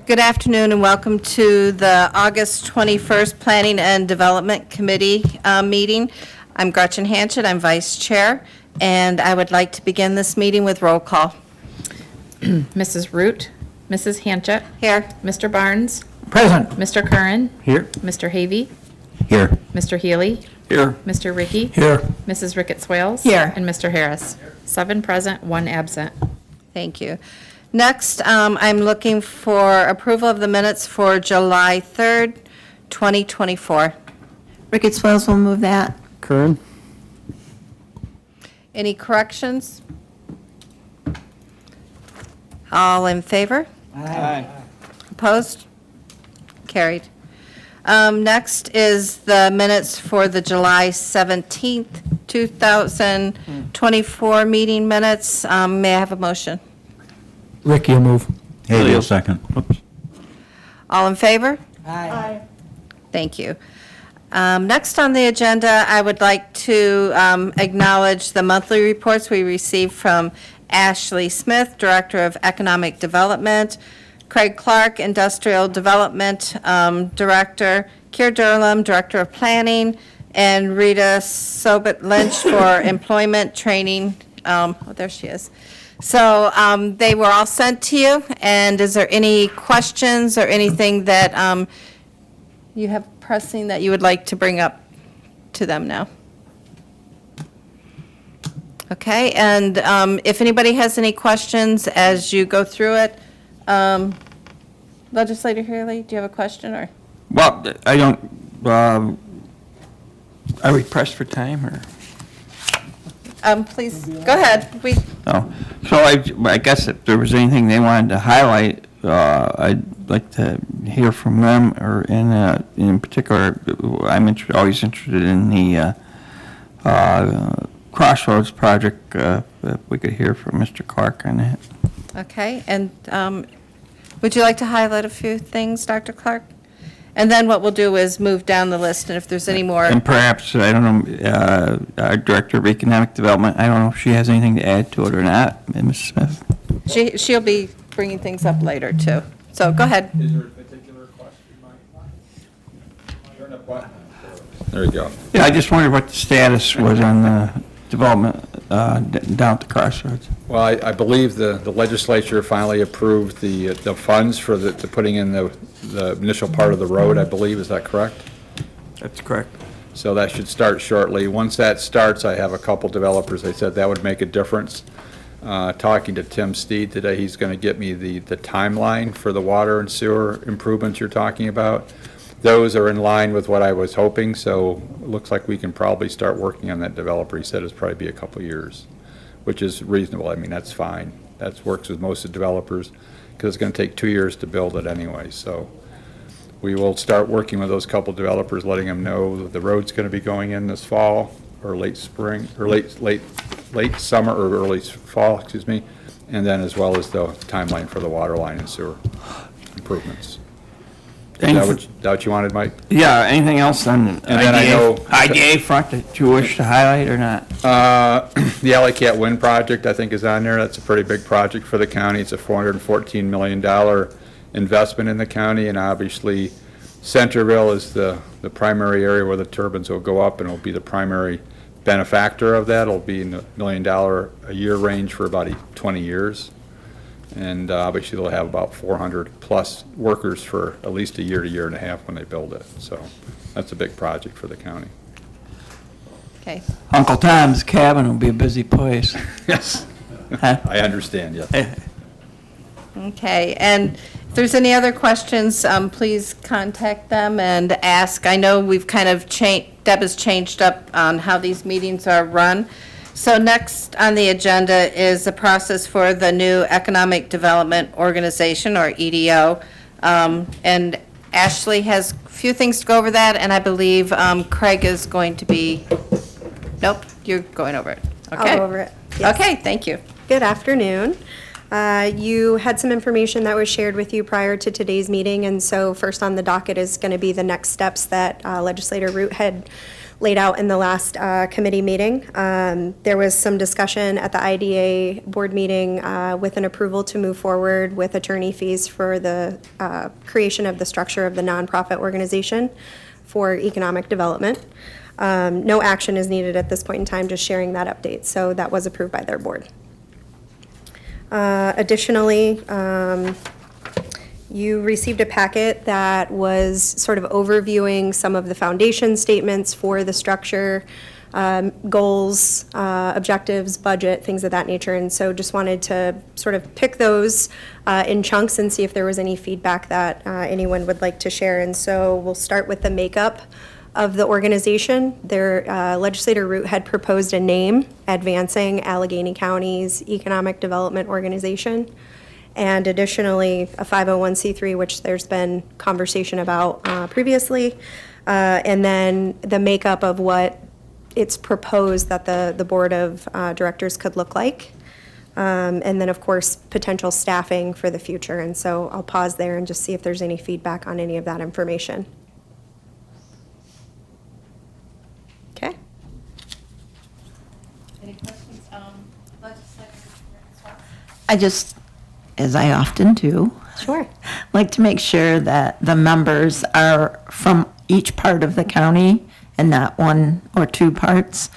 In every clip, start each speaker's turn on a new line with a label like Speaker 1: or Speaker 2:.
Speaker 1: Good afternoon and welcome to the August 21st Planning and Development Committee meeting. I'm Gretchen Hanchett, I'm Vice Chair, and I would like to begin this meeting with roll call.
Speaker 2: Mrs. Root, Mrs. Hanchett.
Speaker 1: Here.
Speaker 2: Mr. Barnes.
Speaker 3: Present.
Speaker 2: Mr. Curran.
Speaker 3: Here.
Speaker 2: Mr. Havey.
Speaker 3: Here.
Speaker 2: Mr. Healy.
Speaker 3: Here.
Speaker 2: Mr. Ricky.
Speaker 3: Here.
Speaker 2: Mrs. Ricketts-Wales.
Speaker 1: Here.
Speaker 2: And Mr. Harris. 7 present, 1 absent.
Speaker 1: Thank you. Next, I'm looking for approval of the minutes for July 3rd, 2024.
Speaker 4: Ricketts-Wales will move that.
Speaker 3: Curran.
Speaker 1: Any corrections? All in favor?
Speaker 3: Aye.
Speaker 1: Opposed? Carried. Next is the minutes for the July 17th, 2024 meeting minutes. May I have a motion?
Speaker 3: Ricky will move.
Speaker 5: Haley will second. Oops.
Speaker 1: All in favor?
Speaker 4: Aye.
Speaker 1: Thank you. Next on the agenda, I would like to acknowledge the monthly reports we received from Ashley Smith, Director of Economic Development, Craig Clark, Industrial Development Director, Keir Durham, Director of Planning, and Rita Sobit Lynch for Employment Training. Oh, there she is. So they were all sent to you, and is there any questions or anything that you have pressing that you would like to bring up to them now? Okay, and if anybody has any questions as you go through it, Legislator Hurley, do you have a question or?
Speaker 5: Well, I don't, are we pressed for time or?
Speaker 1: Please, go ahead.
Speaker 5: No. So I guess if there was anything they wanted to highlight, I'd like to hear from them, or in particular, I'm always interested in the Crossroads project. If we could hear from Mr. Clark on that.
Speaker 1: Okay, and would you like to highlight a few things, Dr. Clark? And then what we'll do is move down the list, and if there's any more.
Speaker 5: And perhaps, I don't know, our Director of Economic Development, I don't know if she has anything to add to it or not, Ms. Smith.
Speaker 1: She'll be bringing things up later, too. So go ahead.
Speaker 6: Is there a particular question, Mike? Turn the button. There you go.
Speaker 5: Yeah, I just wondered what the status was on the development down at the Crossroads.
Speaker 6: Well, I believe the legislature finally approved the funds for the putting in the initial part of the road, I believe. Is that correct?
Speaker 5: That's correct.
Speaker 6: So that should start shortly. Once that starts, I have a couple developers, they said that would make a difference. Talking to Tim Steed today, he's going to get me the timeline for the water and sewer improvements you're talking about. Those are in line with what I was hoping, so it looks like we can probably start working on that developer. He said it's probably be a couple years, which is reasonable. I mean, that's fine. That works with most of the developers because it's going to take 2 years to build it anyway. So we will start working with those couple developers, letting them know that the road's going to be going in this fall or late spring or late summer or early fall, excuse me, and then as well as the timeline for the water line and sewer improvements. Is that what you wanted, Mike?
Speaker 5: Yeah, anything else on the IDA front that you wish to highlight or not?
Speaker 6: The Alley Cat Wind project, I think, is on there. That's a pretty big project for the county. It's a $414 million investment in the county, and obviously Centerville is the primary area where the turbines will go up, and will be the primary benefactor of that. It'll be in the $1 million a year range for about 20 years. And obviously they'll have about 400 plus workers for at least a year to year and a half when they build it. So that's a big project for the county.
Speaker 1: Okay.
Speaker 5: Uncle Tom's Cabin will be a busy place.
Speaker 6: Yes,
Speaker 5: Huh?
Speaker 6: I understand, yes.
Speaker 1: Okay, and if there's any other questions, please contact them and ask. I know we've kind of Deb has changed up on how these meetings are run. So next on the agenda is the process for the new Economic Development Organization, or EDO. And Ashley has a few things to go over that, and I believe Craig is going to be, nope, you're going over it. Okay.
Speaker 4: I'll go over it. Yes.
Speaker 1: Okay, thank you.
Speaker 4: Good afternoon.
Speaker 7: You had some information that was shared with you prior to today's meeting, and so first on the docket is going to be the next steps that Legislator Root had laid out in the last committee meeting. There was some discussion at the IDA board meeting with an approval to move forward with attorney fees for the creation of the structure of the nonprofit organization for economic development. No action is needed at this point in time, just sharing that update. So that was approved by their board. Additionally, you received a packet that was sort of overviewing some of the foundation statements for the structure, goals, objectives, budget, things of that nature. And so just wanted to sort of pick those in chunks and see if there was any feedback that anyone would like to share. And so we'll start with the makeup of the organization. Their Legislator Root had proposed a name, Advancing Allegheny County's Economic Development Organization, and additionally a 501c3, which there's been conversation about previously, and then the makeup of what it's proposed that the board of directors could look like, and then of course potential staffing for the future. And so I'll pause there and just see if there's any feedback on any of that information. Okay.
Speaker 1: Any questions, Legislator Swart?
Speaker 4: I just, as I often do,
Speaker 7: Sure.
Speaker 4: like to make sure that the members are from each part of the county and not one or two parts,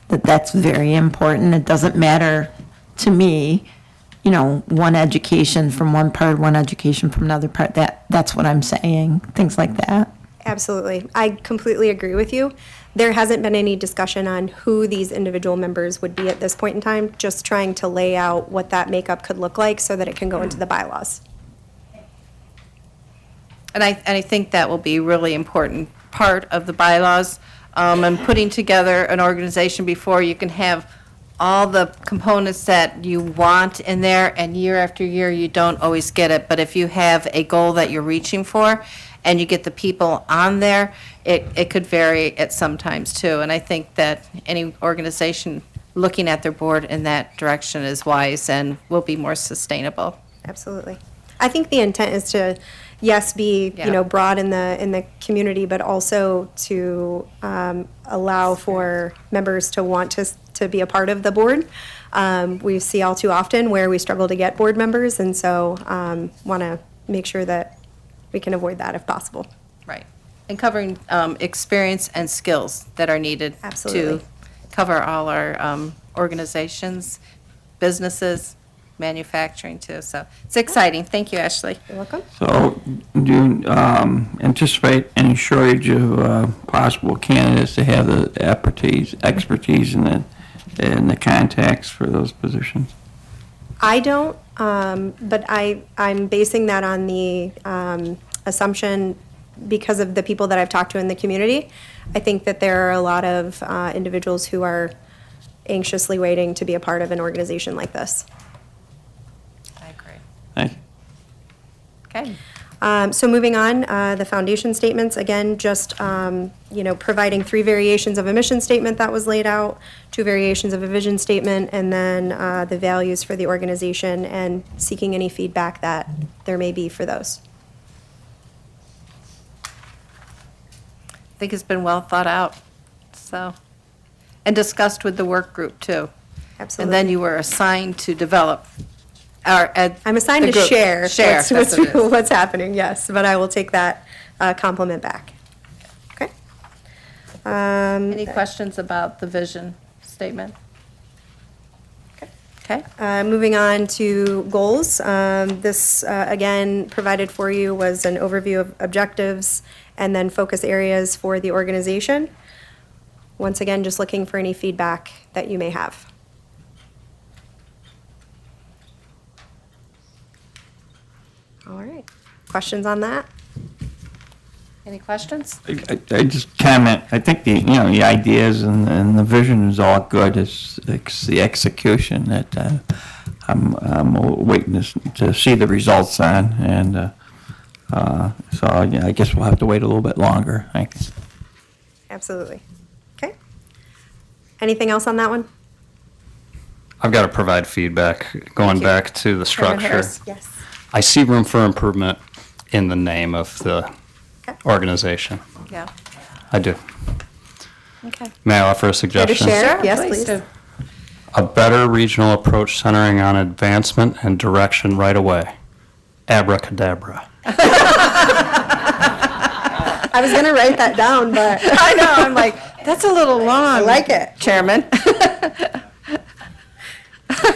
Speaker 4: that's very important. It doesn't matter to me, one education from one part, one education from another part. That's what I'm saying, things like that.
Speaker 7: Absolutely. I completely agree with you. There hasn't been any discussion on who these individual members would be at this point in time, just trying to lay out what that makeup could look like so that it can go into the bylaws.
Speaker 1: And I think that will be a really important part of the bylaws, and putting together an organization before you can have all the components that you want in there, and year after year, you don't always get it. But if you have a goal that you're reaching for, and you get the people on there, it could vary at some times too. And I think that any organization looking at their board in that direction is wise and will be more sustainable.
Speaker 7: Absolutely. I think the intent is to, yes, be,
Speaker 1: Yeah.
Speaker 7: broad in the community, but also to allow for members to want to be a part of the board. We see all too often where we struggle to get board members, and so want to make sure that we can avoid that if possible.
Speaker 1: Right. And covering experience and skills that are needed
Speaker 7: Absolutely.
Speaker 1: to cover all our organizations, businesses, manufacturing too. So it's exciting. Thank you, Ashley.
Speaker 7: You're welcome.
Speaker 5: So do you anticipate any shortage of possible candidates to have the expertise and the contacts for those positions?
Speaker 7: I don't, but I'm basing that on the assumption because of the people that I've talked to in the community. I think that there are a lot of individuals who are anxiously waiting to be a part of an organization like this.
Speaker 1: I agree.
Speaker 5: Thank you.
Speaker 1: Okay.
Speaker 7: So moving on, the foundation statements, again, just, providing 3 variations of a mission statement that was laid out, 2 variations of a vision statement, and then the values for the organization, and seeking any feedback that there may be for those.
Speaker 1: I think it's been well thought out, so, and discussed with the work group too.
Speaker 7: Absolutely.
Speaker 1: And then you were assigned to develop
Speaker 7: I'm assigned
Speaker 1: the
Speaker 7: to
Speaker 1: group.
Speaker 7: share
Speaker 1: Share,
Speaker 7: what's,
Speaker 1: that's what it is.
Speaker 7: what's happening, yes, but I will take that compliment back. Okay?
Speaker 1: Any questions about the vision statement? Okay.
Speaker 7: Moving on to goals. This, again, provided for you was an overview of objectives and then focus areas for the organization. Once again, just looking for any feedback that you may have. All right. Questions on that?
Speaker 1: Any questions?
Speaker 5: I just comment, I think the ideas and the vision is all good. It's the execution that I'm waiting to see the results on. And so I guess we'll have to wait a little bit longer. Thanks.
Speaker 7: Absolutely. Okay. Anything else on that one?
Speaker 8: I've got to provide feedback. Going
Speaker 1: Thank you.
Speaker 8: back to the
Speaker 1: Chairman
Speaker 8: structure,
Speaker 1: Harris?
Speaker 7: Yes.
Speaker 8: I see room for improvement in the name of the organization.
Speaker 1: Yeah.
Speaker 8: I do.
Speaker 1: Okay.
Speaker 8: May I offer a
Speaker 7: Care to
Speaker 8: suggestion?
Speaker 7: share? Yes,
Speaker 1: Please
Speaker 7: please.
Speaker 1: do.
Speaker 8: A better regional approach centering on advancement and direction right away. Abracadabra.
Speaker 7: I was going to write that down, but
Speaker 1: I know, I'm like, that's a little long. I
Speaker 7: like it.
Speaker 1: Chairman.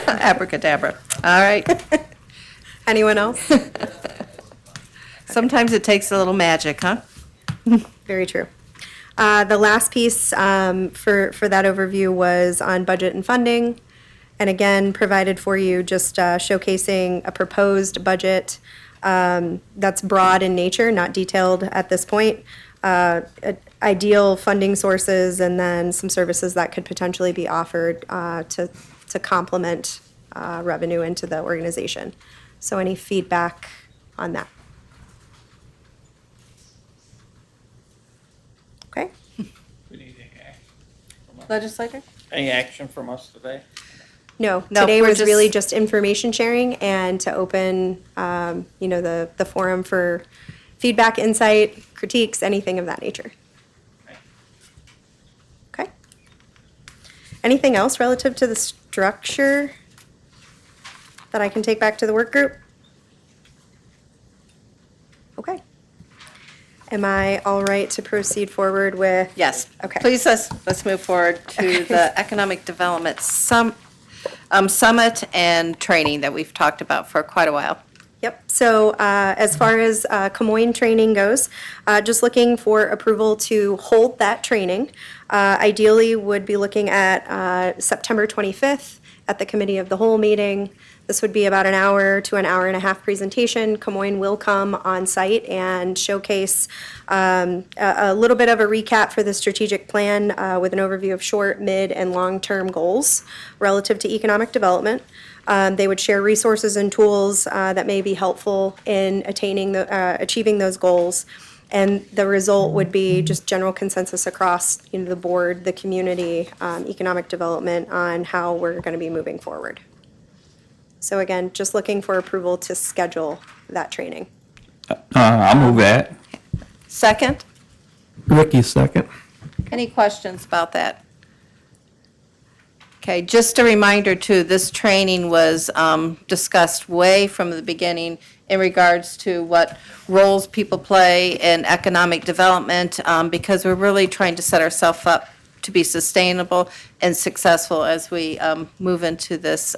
Speaker 1: Abracadabra. All right.
Speaker 7: anyone else?
Speaker 1: Sometimes it takes a little magic, huh?
Speaker 7: Very true. The last piece for that overview was on budget and funding. And again, provided for you, just showcasing a proposed budget that's broad in nature, not detailed at this point. Ideal funding sources, and then some services that could potentially be offered to complement revenue into the organization. So any feedback on that? Okay.
Speaker 1: Legislator?
Speaker 5: Any action from us today?
Speaker 7: No,
Speaker 1: No,
Speaker 7: today
Speaker 1: we're
Speaker 7: was really
Speaker 1: just-
Speaker 7: just information sharing and to open, the forum for feedback, insight, critiques, anything of that nature. Okay. Anything else relative to the structure that I can take back to the work group? Okay. Am I all right to proceed forward with?
Speaker 1: Yes.
Speaker 7: Okay.
Speaker 1: Please, let's move forward to the Economic Development Summit and training that we've talked about for quite a while.
Speaker 7: Yep, so as far as Camoin training goes, just looking for approval to hold that training. Ideally, would be looking at September 25th at the Committee of the Whole meeting. This would be about an hour to an hour and a half presentation. Camoin will come on site and showcase a little bit of a recap for the strategic plan with an overview of short, mid, and long-term goals relative to economic development. They would share resources and tools that may be helpful in achieving those goals. And the result would be just general consensus across the board, the community, economic development on how we're going to be moving forward. So again, just looking for approval to schedule that training.
Speaker 5: I'll move that.
Speaker 1: Second?
Speaker 3: Ricky, second.
Speaker 1: Any questions about that? Okay, just a reminder too, this training was discussed way from the beginning in regards to what roles people play in economic development, because we're really trying to set ourselves up to be sustainable and successful as we move into this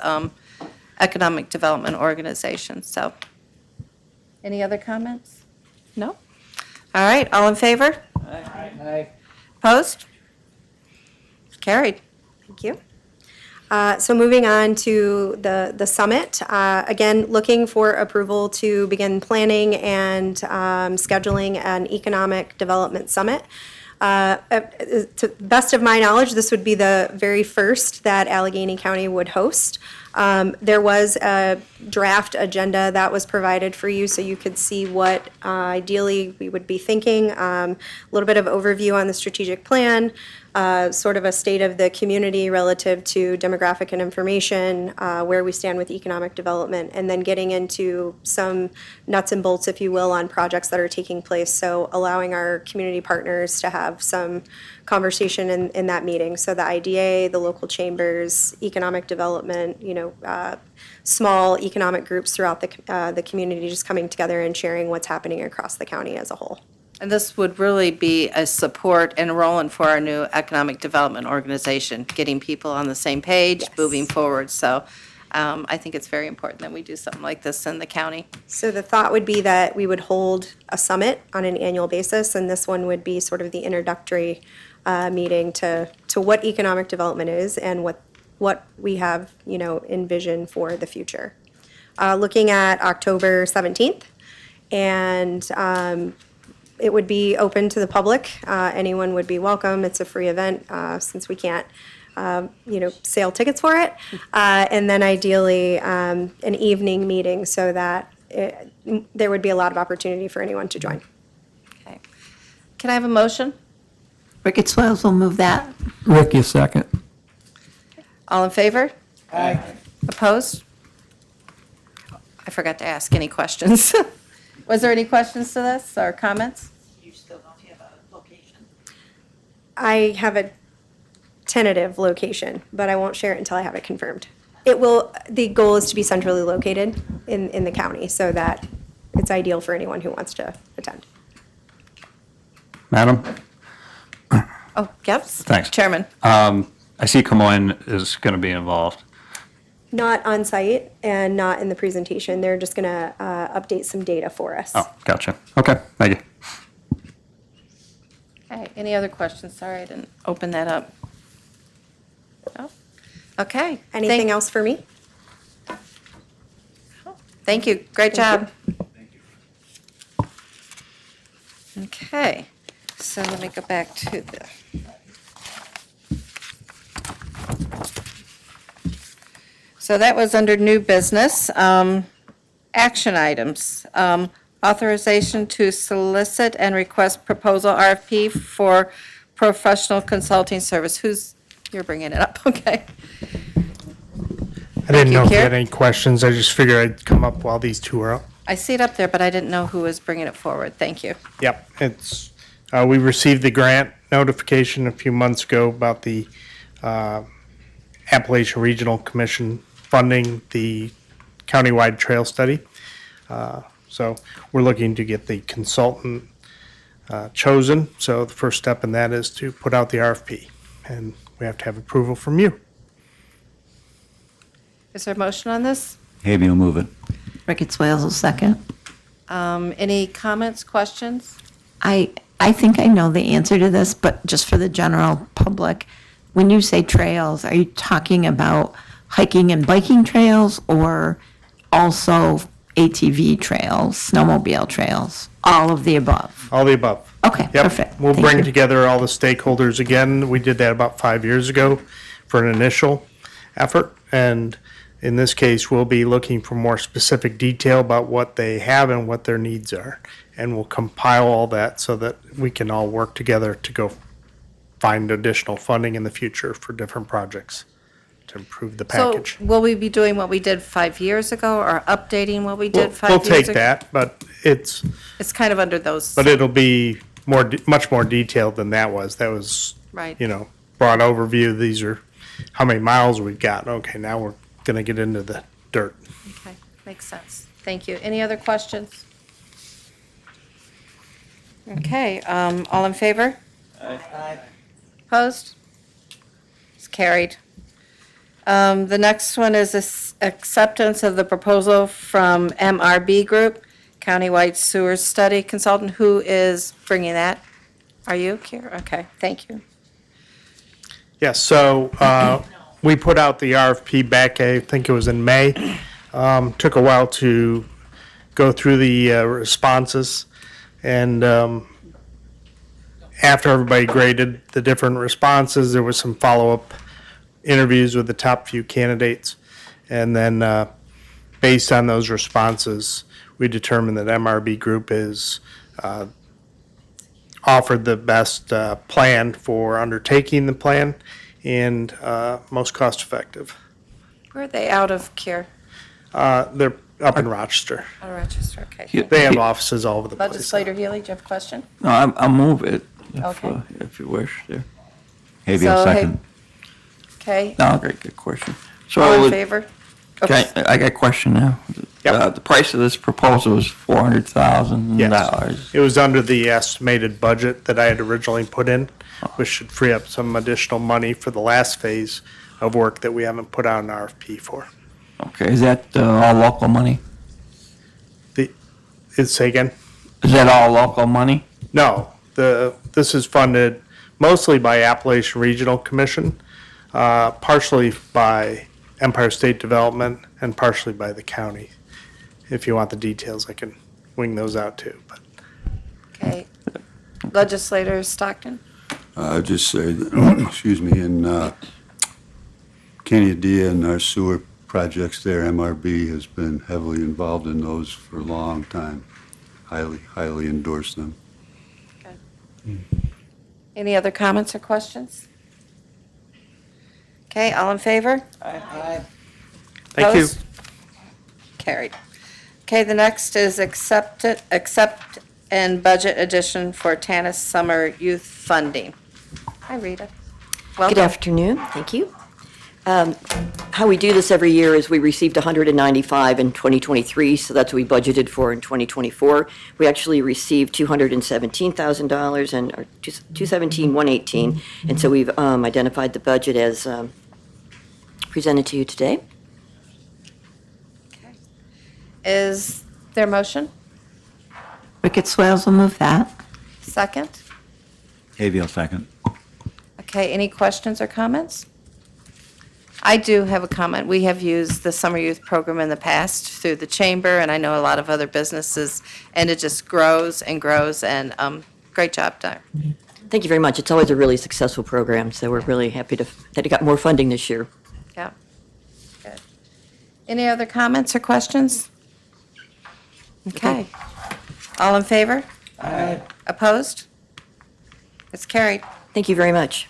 Speaker 1: economic development organization. So, any other comments? No? All right, all in favor?
Speaker 3: Aye.
Speaker 1: Opposed? Carried.
Speaker 7: Thank you. So moving on to the summit, again, looking for approval to begin planning and scheduling an economic development summit. To best of my knowledge, this would be the very first that Allegheny County would host. There was a draft agenda that was provided for you so you could see what ideally we would be thinking. A little bit of overview on the strategic plan, sort of a state of the community relative to demographic and information, where we stand with economic development, and then getting into some nuts and bolts, if you will, on projects that are taking place. So allowing our community partners to have some conversation in that meeting. So the IDA, the local chambers, economic development, small economic groups throughout the community just coming together and sharing what's happening across the county as a whole.
Speaker 1: And this would really be a support and enrolling for our new economic development organization, getting people on the same page,
Speaker 7: Yes.
Speaker 1: moving forward. So I think it's very important that we do something like this in the county.
Speaker 7: So the thought would be that we would hold a summit on an annual basis, and this one would be sort of the introductory meeting to what economic development is and what we have, envisioned for the future. Looking at October 17th, and it would be open to the public. Anyone would be welcome. It's a free event since we can't, sell tickets for it. And then ideally, an evening meeting so that there would be a lot of opportunity for anyone to join.
Speaker 1: Okay. Can I have a motion?
Speaker 4: Ricketts Wells will move that.
Speaker 3: Ricky, second.
Speaker 1: All in favor? Opposed? I forgot to ask any questions. Was there any questions to this or comments?
Speaker 7: I have a tentative location, but I won't share it until I have it confirmed. It will, the goal is to be centrally located in the county so that it's ideal for anyone who wants to attend.
Speaker 8: Madam?
Speaker 1: Oh, yes?
Speaker 8: Thanks.
Speaker 1: Chairman.
Speaker 8: I see Camoin is going to be involved.
Speaker 7: Not on site and not in the presentation. They're just going to update some data for us.
Speaker 8: Oh, gotcha. Okay, thank you.
Speaker 1: Okay, any other questions? Sorry, I didn't open that up. No? Okay.
Speaker 7: Anything else for me?
Speaker 1: Thank you, great job. Okay, so let me go back to the. So that was under new business. Action items. Authorization to solicit and request proposal RFP for professional consulting service. You're bringing it up, okay.
Speaker 9: I didn't know if you
Speaker 1: Kier.
Speaker 9: had any questions. I just figured I'd come up while these two are up.
Speaker 1: I see it up there, but I didn't know who was bringing it forward. Thank you.
Speaker 9: Yep, it's, we received the grant notification a few months ago about the Appalachian Regional Commission funding the countywide trail study. So we're looking to get the consultant chosen. So the first step in that is to put out the RFP, and we have to have approval from you.
Speaker 1: Is there a motion on this?
Speaker 3: Havey will move it.
Speaker 4: Ricketts Wales will second.
Speaker 1: Any comments, questions?
Speaker 4: I think I know the answer to this, but just for the general public, when you say trails, are you talking about hiking and biking trails or also ATV trails, snowmobile trails, all of the above?
Speaker 9: All the above.
Speaker 4: Okay,
Speaker 9: Yep.
Speaker 4: perfect.
Speaker 9: We'll
Speaker 4: Thank
Speaker 9: bring
Speaker 4: you.
Speaker 9: together all the stakeholders again. We did that about 5 years ago for an initial effort. And in this case, we'll be looking for more specific detail about what they have and what their needs are. And we'll compile all that so that we can all work together to go find additional funding in the future for different projects to improve the package.
Speaker 1: So will we be doing what we did 5 years ago or updating what we
Speaker 9: We'll
Speaker 1: did 5
Speaker 9: we'll
Speaker 1: years
Speaker 9: take
Speaker 1: ago?
Speaker 9: that, but it's,
Speaker 1: It's kind of under those,
Speaker 9: but it'll be more, much more detailed than that was. That was,
Speaker 1: right?
Speaker 9: broad overview. These are how many miles we've got. Okay, now we're going to get into the dirt.
Speaker 1: Okay, makes sense. Thank you. Any other questions? Okay, all in favor? Aye. Opposed? It's carried. The next one is acceptance of the proposal from MRB Group, Countywide Sewer Study Consultant. Who is bringing that? Are you, Kier? Okay, thank you.
Speaker 9: Yes, so we put out the RFP back, I think it was in May. Took a while to go through the responses. And after everybody graded the different responses, there was some follow-up interviews with the top few candidates. And then based on those responses, we determined that MRB Group is offered the best plan for undertaking the plan and most cost-effective.
Speaker 1: Where are they out of, Kier?
Speaker 9: They're up in Rochester.
Speaker 1: Out of Rochester, okay.
Speaker 5: Yeah.
Speaker 9: They have offices all over the place.
Speaker 1: Legislator Healy, do you have a question?
Speaker 5: No, I'll move it
Speaker 1: Okay.
Speaker 5: if you wish there.
Speaker 3: Havey
Speaker 1: So,
Speaker 3: will
Speaker 1: hey-
Speaker 3: second.
Speaker 1: Okay,
Speaker 5: No, great, good question. So
Speaker 1: all
Speaker 5: it
Speaker 1: in
Speaker 5: was-
Speaker 1: favor?
Speaker 5: Okay, I got a question now.
Speaker 9: Yep.
Speaker 5: The price of this proposal is $400,000.
Speaker 9: Yes. It was under the estimated budget that I had originally put in, which should free up some additional money for the last phase of work that we haven't put out an RFP for.
Speaker 5: Okay, is that all local money?
Speaker 9: Say again?
Speaker 5: Is that all local money?
Speaker 9: No, this is funded mostly by Appalachian Regional Commission, partially by Empire State Development, and partially by the county. If you want the details, I can wing those out too, but.
Speaker 1: Okay. Legislator Stockton?
Speaker 10: I'd just say, that, excuse me, in Canada and our sewer projects there, MRB has been heavily involved in those for a long time. Highly endorse them.
Speaker 1: Any other comments or questions? Okay, all in favor? Aye.
Speaker 9: Thank you.
Speaker 1: Opposed? Carried. Okay, the next is accept and budget addition for Tanis Summer Youth Funding. Hi, Rita.
Speaker 11: Good
Speaker 1: Welcome.
Speaker 11: afternoon, thank you. How we do this every year is we received 195 in 2023, so that's what we budgeted for in 2024. We actually received $217,000 and, or 217,118, and so we've identified the budget as presented to you today.
Speaker 1: Is there a motion?
Speaker 4: Ricketts Swales will move that.
Speaker 1: Second?
Speaker 12: Havy will second.
Speaker 1: Okay, any questions or comments? I do have a comment. We have used the summer youth program in the past through the chamber, and I know a lot of other businesses, and it just grows and grows, and great job done.
Speaker 11: Thank you very much. It's always a really successful program, so we're really happy that it got more funding this year.
Speaker 1: Yeah. Good. Any other comments or questions? Okay. All in favor? Aye. Opposed? It's carried.
Speaker 11: Thank you very much.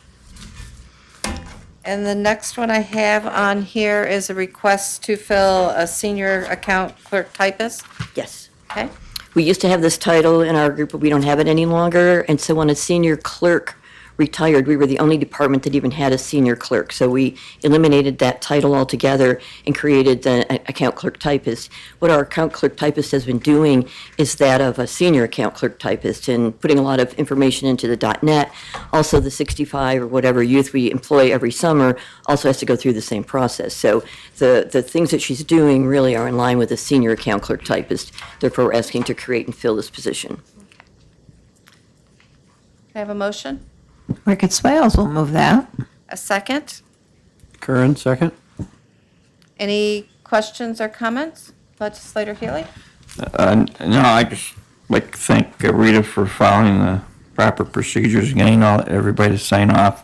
Speaker 1: And the next one I have on here is a request to fill a senior account clerk typist.
Speaker 11: Yes.
Speaker 1: Okay?
Speaker 11: We used to have this title in our group, but we don't have it any longer. And so when a senior clerk retired, we were the only department that even had a senior clerk. So we eliminated that title altogether and created the account clerk typist. What our account clerk typist has been doing is that of a senior account clerk typist and putting a lot of information into the .NET. Also, the 65 or whatever youth we employ every summer also has to go through the same process. So the things that she's doing really are in line with a senior account clerk typist. Therefore, we're asking to create and fill this position.
Speaker 1: Can I have a motion?
Speaker 4: Ricketts Swales will move that.
Speaker 1: A second?
Speaker 3: Curran, second.
Speaker 1: Any questions or comments? Legislator Healy?
Speaker 5: No, I just like to thank Rita for following the proper procedures, getting everybody to sign off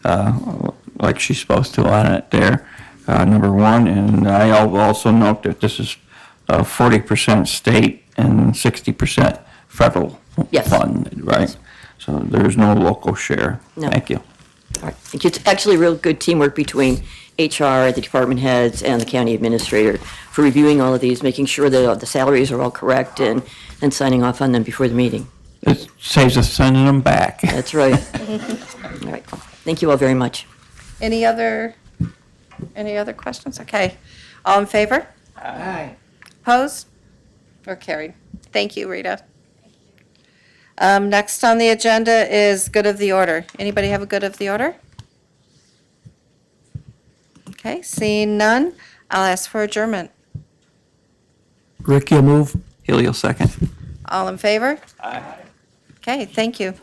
Speaker 5: like she's supposed to on it there, number one. And I'll also note that this is 40% state and 60% federal
Speaker 11: Yes.
Speaker 5: fund, right? So there's no local share.
Speaker 11: No.
Speaker 5: Thank you.
Speaker 11: All right. Thank you. It's actually real good teamwork between HR, the department heads, and the county administrator for reviewing all of these, making sure that the salaries are all correct, and signing off on them before the meeting.
Speaker 5: It saves us sending them back.
Speaker 11: That's right. All right. Thank you all very much.
Speaker 1: Any other questions? Okay. All in favor? Aye. Opposed? Or carried? Thank you, Rita. Next on the agenda is good of the order. Anybody have a good of the order? Okay, seeing none, I'll ask for adjournment.
Speaker 3: Ricky will move.
Speaker 5: Healy will second.
Speaker 1: All in favor? Aye. Okay, thank you.